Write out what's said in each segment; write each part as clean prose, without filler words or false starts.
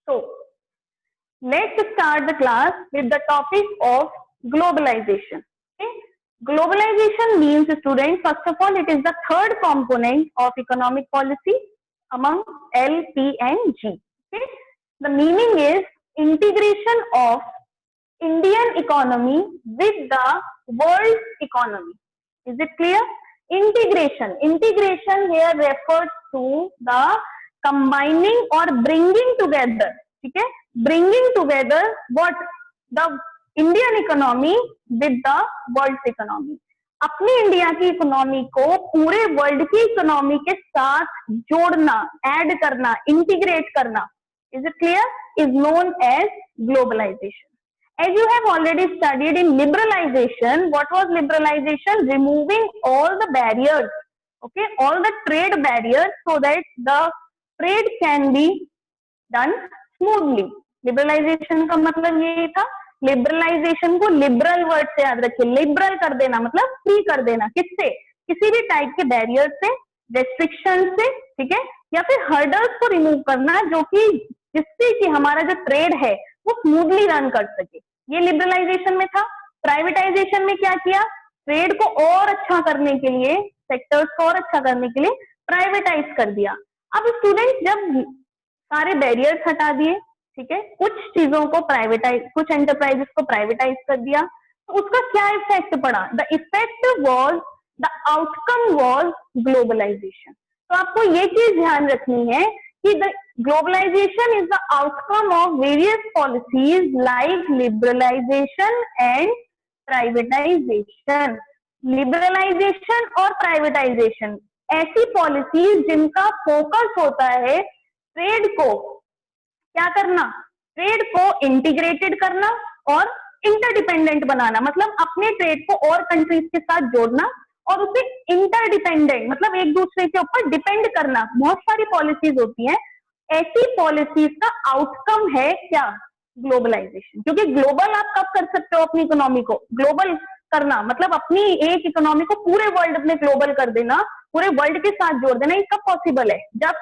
So let's start the class with the topic of globalization. Okay? Globalization means, students, first of all, it is the third component of economic policy among L, P and G. Okay? The meaning is integration of Indian economy with the world economy. Is it clear? Integration. Integration here refers to the combining or bringing together. ठीक है? Bringing together what? The Indian economy with the world's economy. अपनी India की economy को पूरे world की economy के साथ जोड़ना, ऐड करना, इंटीग्रेट करना. Is it clear? Is known as globalization. As you have already studied in liberalization, what was liberalization? Removing all the barriers, okay, all the trade barriers so that the trade can be done smoothly. Liberalization का मतलब यही था. Liberalisation को liberal word से याद रखिए. Liberal कर देना मतलब फ्री कर देना. किससे? किसी भी टाइप के बैरियर से, रेस्ट्रिक्शन से, ठीक है, या फिर हर्डल्स को रिमूव करना जो कि जिससे कि हमारा जो ट्रेड है वो स्मूथली रन कर सके. ये लिबरलाइजेशन में था. प्राइवेटाइजेशन में क्या किया? ट्रेड को और अच्छा करने के लिए, सेक्टर्स को और अच्छा करने के लिए प्राइवेटाइज कर दिया. अब स्टूडेंट जब सारे बैरियर्स हटा दिए, ठीक है, कुछ चीजों को प्राइवेटाइज, कुछ एंटरप्राइजेस को प्राइवेटाइज कर दिया, तो उसका क्या इफेक्ट पड़ा? The effect was, the outcome was globalisation. तो आपको ये चीज ध्यान रखनी है कि the globalisation is the outcome of various policies like liberalisation and privatisation. Liberalisation और प्राइवेटाइजेशन ऐसी पॉलिसीज जिनका फोकस होता है ट्रेड को क्या करना? ट्रेड को इंटीग्रेटेड करना और इंटरडिपेंडेंट बनाना. मतलब अपने ट्रेड को और कंट्रीज के साथ जोड़ना और उसे इंटरडिपेंडेंट मतलब एक दूसरे के ऊपर डिपेंड करना. बहुत सारी पॉलिसीज होती हैं. ऐसी पॉलिसीज का आउटकम है क्या? ग्लोबलाइजेशन. क्योंकि ग्लोबल आप कब कर सकते हो अपनी इकोनॉमी को? ग्लोबल करना मतलब अपनी एक इकोनॉमी को पूरे वर्ल्ड में ग्लोबल कर देना, पूरे वर्ल्ड के साथ जोड़ देना. ये कब पॉसिबल है? जब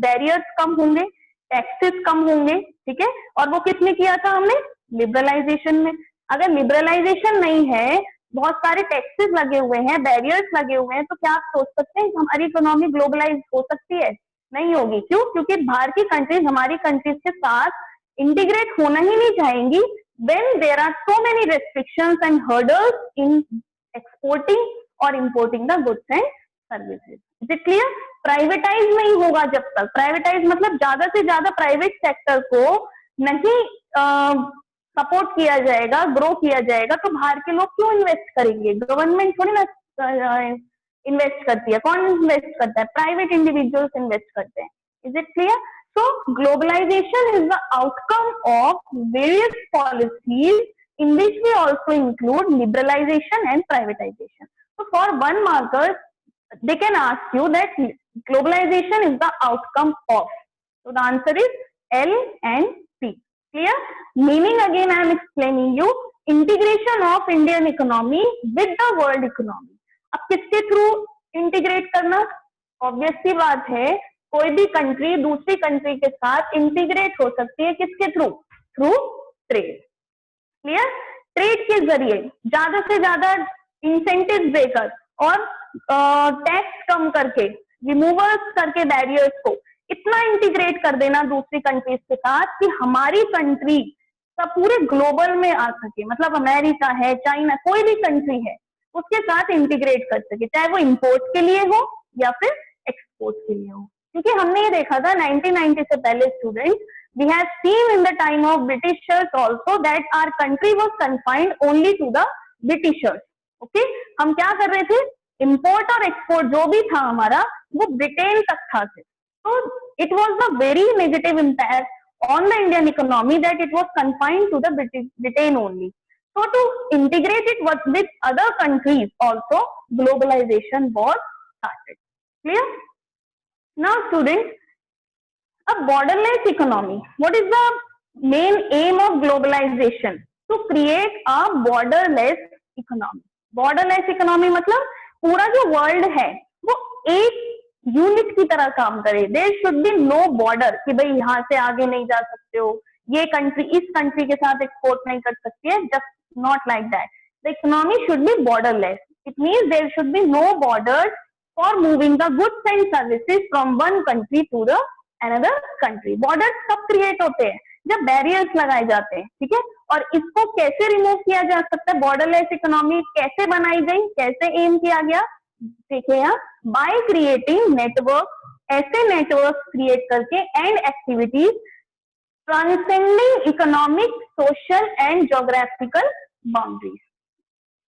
बैरियर्स कम होंगे, टैक्सेस कम होंगे, ठीक है. और वो किसने किया था? हमने लिबरलाइजेशन में. अगर लिबरलाइजेशन नहीं है, बहुत सारे टैक्सेस लगे हुए हैं, बैरियर्स लगे हुए हैं, तो क्या आप सोच सकते हैं कि हमारी इकोनॉमी ग्लोबलाइज हो सकती है? नहीं होगी. क्यों? क्योंकि बाहर की कंट्रीज हमारी कंट्रीज के साथ इंटीग्रेट होना ही नहीं चाहेंगी when there are so many restrictions and hurdles in exporting or importing the goods and services. Is it clear? Privatise नहीं होगा जब तक. प्राइवेटाइज मतलब ज्यादा से ज्यादा प्राइवेट सेक्टर को नहीं सपोर्ट किया जाएगा, ग्रो किया जाएगा, तो बाहर के लोग क्यों इन्वेस्ट करेंगे? गवर्नमेंट थोड़ी ना इन्वेस्ट करती है. कौन इन्वेस्ट करता है? प्राइवेट इंडिविजुअल्स इन्वेस्ट करते हैं. Is it clear? So globalization is the outcome of various policies in which we also include liberalization and privatization. So for 1 marker, they can ask you that globalization is the outcome of. So the answer is L and P. Clear? Meaning again I am explaining you, integration of Indian economy with the world economy. अब किसके through integrate करना? Obvious सी बात है, कोई भी country दूसरी country के साथ इंटीग्रेट हो सकती है. किसके through? Through trade. Clear? Trade के जरिए ज्यादा से ज्यादा इंसेंटिव देकर और टैक्स कम करके, रिमूवर्स करके बैरियर्स को इतना इंटीग्रेट कर देना दूसरी कंट्रीज के साथ कि हमारी कंट्री का पूरे ग्लोबल में आ सके. मतलब अमेरिका है, चाइना, कोई भी कंट्री है, उसके साथ इंटीग्रेट कर सके, चाहे वो इंपोर्ट के लिए हो या फिर एक्सपोर्ट के लिए हो. क्योंकि हमने ये देखा था 1990 से पहले students, we have seen in the time of Britishers also that our country was confined only to the Britishers. Okay, हम क्या कर रहे थे? इंपोर्ट और एक्सपोर्ट जो भी था हमारा वो ब्रिटेन तक था. तो it was a very negative impact on the Indian economy that it was confined to the Britain only. So to integrate it with other countries also, globalization was started. Clear? Now students, a borderless economy. What is the main aim of globalization? To create a borderless economy. Borderless economy मतलब पूरा जो world है वो एक unit की तरह काम करे. There should be no border कि भाई यहाँ से आगे नहीं जा सकते हो, ये कंट्री इस कंट्री के साथ एक्सपोर्ट नहीं कर सकती है. Just not like that. The economy should be borderless. It means there should be no borders for moving the goods and services from one country to the another country. Borders कब create होते हैं? जब barriers लगाए जाते हैं. ठीक है. और इसको कैसे रिमूव किया जा सकता है? बॉर्डरलेस इकोनॉमी कैसे बनाई गई, कैसे एम किया गया? देखिए यहाँ, बाय क्रिएटिंग नेटवर्क, ऐसे नेटवर्क क्रिएट करके and activities transcending economic, social and geographical boundaries.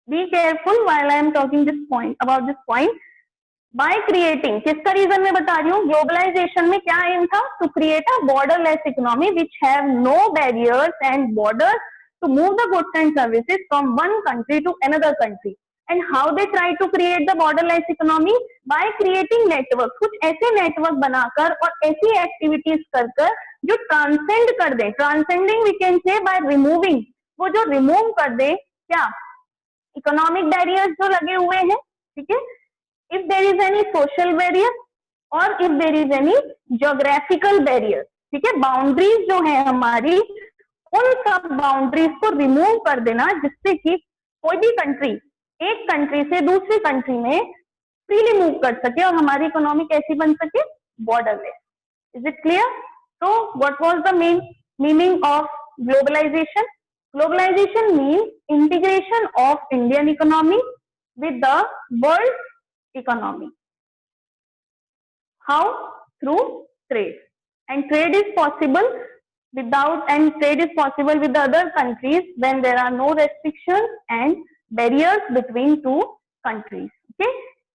Be careful while I am talking this point about this point. By creating, किसका रीजन मैं बता रही हूँ? ग्लोबलाइजेशन में क्या एम था? To create a borderless economy which have no barriers and borders to move the goods and services from one country to another country. And how they try to create the borderless economy? By creating networks. कुछ ऐसे network बनाकर और ऐसी activities कर जो transcend कर दे. Transcending we can say by removing, वो जो रिमूव कर दे क्या? इकोनॉमिक बैरियर्स जो लगे हुए हैं. ठीक है. If there is any social barrier और if there is any geographical barrier. ठीक है. बाउंड्रीज जो है हमारी, उन सब बाउंड्रीज को रिमूव कर देना जिससे कि कोई भी कंट्री एक कंट्री से दूसरी कंट्री में फ्रीली मूव कर सके और हमारी इकोनॉमी कैसी बन सके? बॉर्डरलेस. Is it clear? तो what was the main meaning of globalization? Globalization means integration of Indian economy with the world economy. How? Through trade. And trade is possible trade is possible with the other countries when there are no restrictions and barriers between two countries. Okay.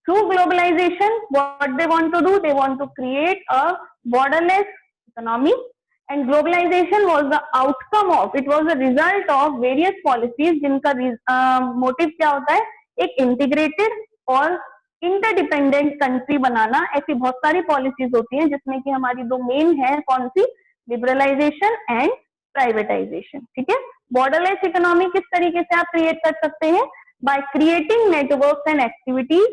Through globalization, what they want to do? They want to create a borderless economy, and globalization was the outcome of, it was a result of various policies जिनका motive क्या होता है? एक integrated और interdependent country बनाना. ऐसी बहुत सारी policies होती हैं जिसमें कि हमारी दो मेन है. कौन सी? Liberalisation and privatisation. ठीक है. बॉर्डरलेस इकोनॉमी किस तरीके से आप क्रिएट कर सकते हैं? By creating networks and activities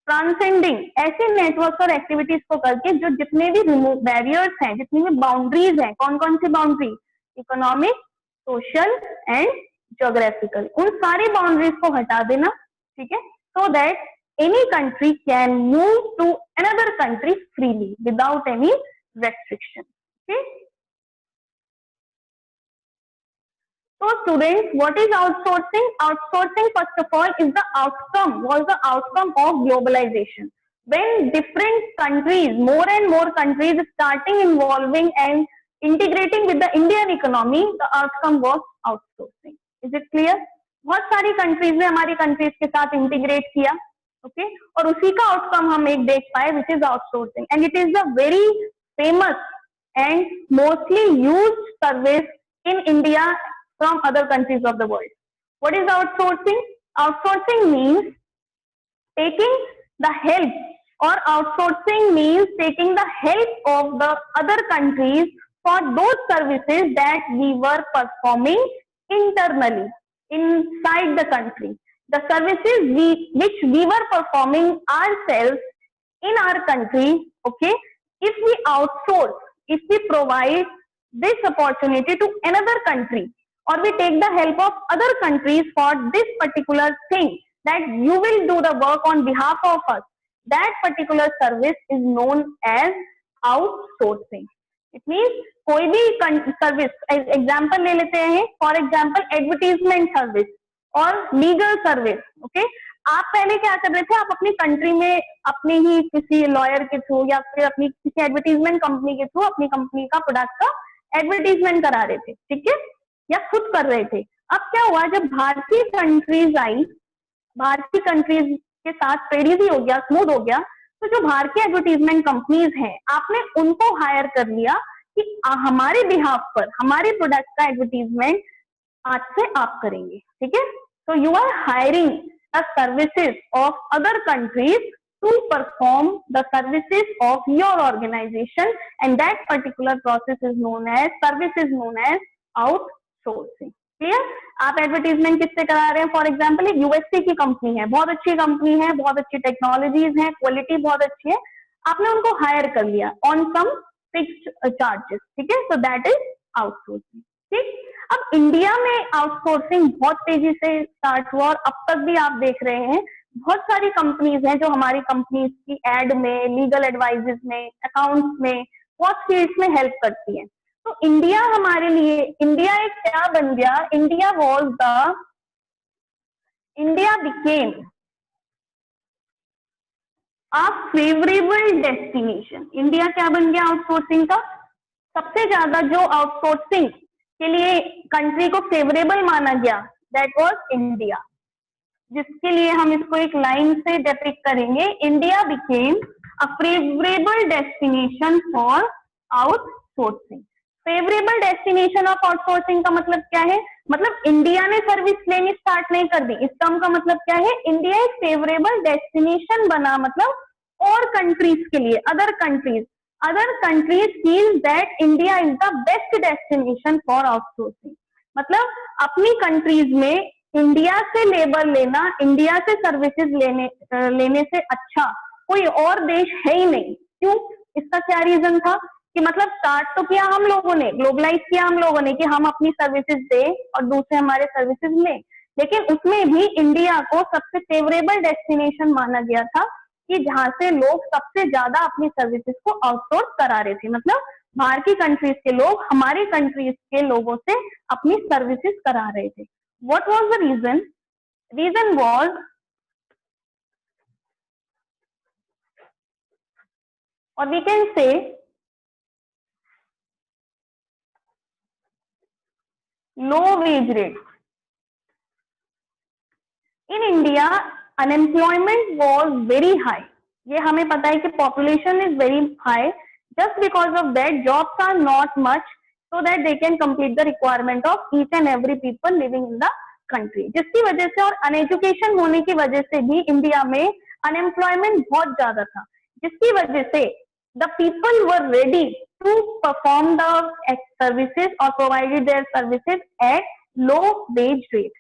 transcending, ऐसे नेटवर्क्स और एक्टिविटीज को करके जो जितने भी बैरियर्स हैं, जितनी भी बाउंड्रीज हैं. कौन कौन सी boundary? Economic, social and geographical. उन सारी बाउंड्रीज को हटा देना. ठीक है. So that any country can move to another country freely without any restriction. Okay. So students, what is outsourcing? Outsourcing first of all is the outcome of globalization. When different countries, more and more countries starting involving and integrating with the Indian economy, the outcome was outsourcing. Is it clear? बहुत सारी countries ने हमारी countries के साथ integrate किया. Okay. और उसी का आउटकम हम एक देख पाए which is outsourcing. And it is the very famous and mostly used service in India from other countries of the world. What is outsourcing? Outsourcing means taking the help, or outsourcing means taking the help of the other countries for those services that we were performing internally inside the country. The services which we were performing ourselves in our country. Okay. If we outsource, if we provide this opportunity to another country, or we take the help of other countries for this particular thing, that you will do the work on behalf of us, that particular service is known as outsourcing. It means कोई भी service, example ले लेते हैं. For example advertisement service और legal service. Okay. आप पहले क्या कर रहे थे? आप अपनी कंट्री में अपने ही किसी लॉयर के थ्रू या फिर अपनी किसी एडवर्टीजमेंट कंपनी के थ्रू अपनी कंपनी का प्रोडक्ट का एडवर्टीजमेंट करा रहे थे. ठीक है. या खुद कर रहे थे. अब क्या हुआ? जब भारतीय कंट्रीज आई, भारतीय कंट्रीज के साथ ट्रेड इजी हो गया, स्मूथ हो गया, तो जो भारतीय एडवर्टीजमेंट कंपनीज हैं, आपने उनको हायर कर लिया कि हमारे बिहाफ पर हमारे प्रोडक्ट का एडवर्टीजमेंट आज से आप करेंगे. ठीक है. So you are hiring the services of other countries to perform the services of your organization, and that particular process is known as, service is known as outsourcing. Clear? आप advertisement किससे करा रहे हैं? फॉर एग्जाम्पल एक USA की company है, बहुत अच्छी कंपनी है, बहुत अच्छी टेक्नोलॉजीज हैं, क्वालिटी बहुत अच्छी है. आपने उनको हायर कर लिया ऑन सम फिक्स्ड चार्जेस, ठीक है, सो दैट इज आउटसोर्सिंग। ठीक, अब इंडिया में आउटसोर्सिंग बहुत तेजी से स्टार्ट हुआ और अब तक भी आप देख रहे हैं बहुत सारी कंपनीज हैं जो हमारी कंपनीज की एड में, लीगल एडवाइजेस में, अकाउंट्स में, बहुत फील्ड्स में हेल्प करती है। तो इंडिया हमारे लिए, इंडिया एक क्या बन गया, India became a favourable destination. India क्या बन गया आउटसोर्सिंग का, सबसे ज्यादा जो आउटसोर्सिंग के लिए कंट्री को फेवरेबल माना गया, दैट वाज इंडिया, जिसके लिए हम इसको एक लाइन से डिपिक्ट करेंगे, India became a favourable destination for outsourcing. Favourable destination of outsourcing का मतलब क्या है, मतलब इंडिया ने सर्विस लेनी स्टार्ट नहीं कर दी, इस टर्म का मतलब क्या है, इंडिया एक फेवरेबल डेस्टिनेशन बना, मतलब और कंट्रीज के लिए, other countries feel that India is the best destination for outsourcing. मतलब अपनी कंट्रीज में इंडिया से लेबर लेना, इंडिया से सर्विसेज लेने से अच्छा कोई और देश है ही नहीं। क्यों, इसका क्या रीजन था कि मतलब स्टार्ट तो किया हम लोगों ने, ग्लोबलाइज किया हम लोगों ने कि हम अपनी सर्विसेज दें और दूसरे हमारे सर्विसेज लें, लेकिन उसमें भी इंडिया को सबसे फेवरेबल डेस्टिनेशन माना गया था कि जहां से लोग सबसे ज्यादा अपनी सर्विसेज को आउटसोर्स करा रहे थे, मतलब बाहर की कंट्रीज के लोग हमारी कंट्रीज के लोगों से अपनी सर्विसेज करा रहे थे। What was the reason? Reason was or we can say low wage rates. In India, unemployment was very high. ये हमें पता है कि population is very high. Just because of that, jobs are not much, so that they can complete the requirement of each and every people living in the country. जिसकी वजह से और uneducation होने की वजह से भी इंडिया में अनएम्प्लॉयमेंट बहुत ज्यादा था, जिसकी वजह से the people were ready to perform the services or provided their services at low wage rate.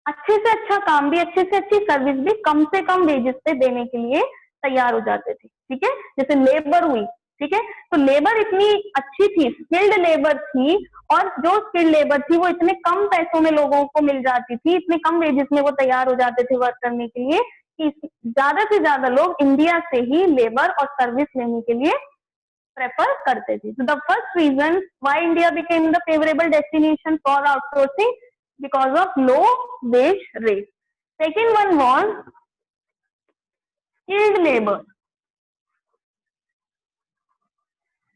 अच्छे से अच्छा काम भी, अच्छे से अच्छी सर्विस भी कम से कम वेजेस पे देने के लिए तैयार हो जाते थे, ठीक है, जैसे लेबर हुई, ठीक है, तो लेबर इतनी अच्छी थी, स्किल्ड लेबर थी, और जो स्किल्ड लेबर थी वो इतने कम पैसों में लोगों को मिल जाती थी, इतने कम वेजेस में वो तैयार हो जाते थे वर्क करने के लिए कि ज्यादा से ज्यादा लोग इंडिया से ही लेबर और सर्विस लेने के लिए प्रेफर करते थे। The first reason why India became the favourable destination for outsourcing, because of low wage rate. Second one was skilled labor.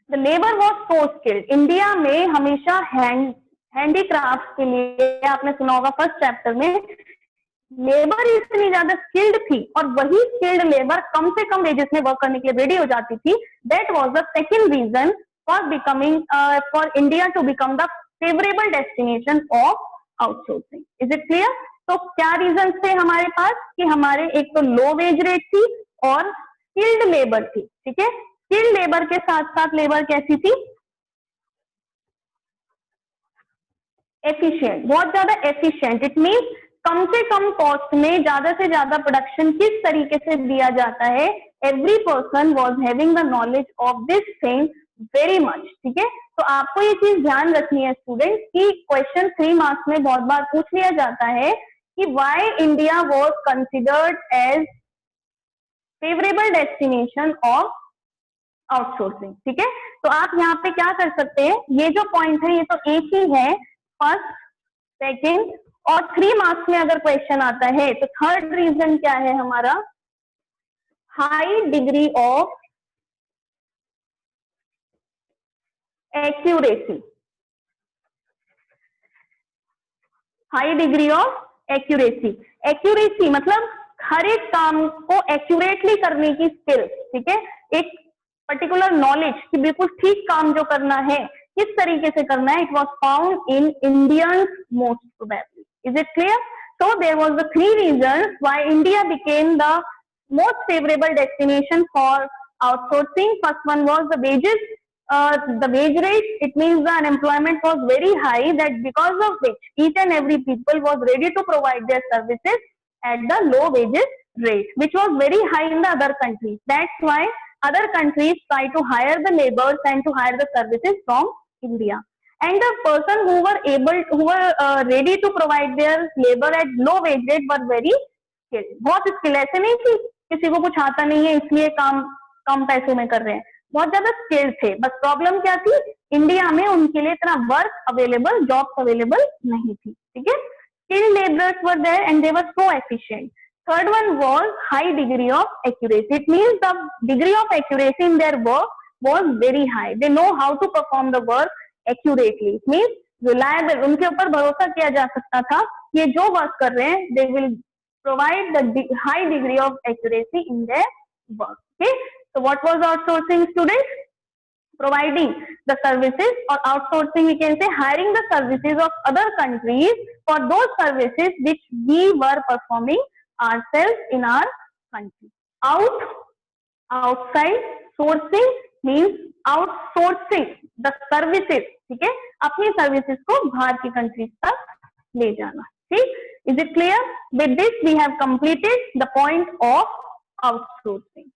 The labor was so skilled. India में हमेशा handicraft के लिए, आपने सुना होगा फर्स्ट चैप्टर में, लेबर इतनी ज्यादा स्किल्ड थी और वही स्किल्ड लेबर कम से कम वेजेस में वर्क करने के लिए रेडी हो जाती थी। That was the second reason for India to become the favourable destination of outsourcing. Is it clear? तो क्या रीजन थे हमारे पास कि हमारे एक तो लो वेज रेट थी और स्किल्ड लेबर थी, ठीक है, स्किल्ड लेबर के साथ साथ लेबर कैसी थी, एफिशिएंट, बहुत ज्यादा एफिशिएंट। इट मीन्स कम से कम कॉस्ट में ज्यादा से ज्यादा प्रोडक्शन किस तरीके से दिया जाता है, every person was having the knowledge of this thing very much, ठीक है। तो आपको ये चीज ध्यान रखनी है स्टूडेंट कि क्वेश्चन 3 मार्क्स में बहुत बार पूछ लिया जाता है कि why India was considered as favourable destination of outsourcing, ठीक है। तो आप यहाँ पे क्या कर सकते हैं, ये जो पॉइंट है ये तो एक ही है, फर्स्ट, सेकेंड और 3 मार्क्स में अगर क्वेश्चन आता है तो थर्ड रीजन क्या है हमारा, high degree of accuracy. High degree of accuracy, accuracy मतलब हर एक काम को एक्यूरेटली करने की स्किल, ठीक है, एक पर्टिकुलर नॉलेज कि बिल्कुल ठीक काम जो करना है किस तरीके से करना है, it was found in Indians most probably. Is it clear? So there was the 3 reasons why India became the most favorable destination for outsourcing. First one was the wages, the wage rate. It means the unemployment was very high, that because of which each and every people was ready to provide their services at the low wages rate, which was very high in the other countries. That's why other countries try to hire the laborers and to hire the services from India. And the person who were ready to provide their labor at low wage rate were very skilled. बहुत skill, ऐसे नहीं कि किसी को कुछ आता नहीं है इसलिए काम कम पैसों में कर रहे हैं, बहुत ज्यादा स्किल्ड थे. बस प्रॉब्लम क्या थी, इंडिया में उनके लिए इतना वर्क अवेलेबल, जॉब्स अवेलेबल नहीं थी. ठीक है, skilled laborers were there and they were so efficient. Third one was high degree of accuracy. It means the degree of accuracy in their work was very high. They know how to perform the work accurately. It means reliable. उनके ऊपर भरोसा किया जा सकता था, ये जो work कर रहे हैं, they will provide the high degree of accuracy in their work. Okay. So what was outsourcing, students? Providing the services, or outsourcing we can say hiring the services of other countries for those services which we were performing ourselves in our country. Outside sourcing means outsourcing the services. ठीक है, अपनी services को बाहर की countries तक ले जाना. ठीक, is it clear? With this we have completed the point of outsourcing.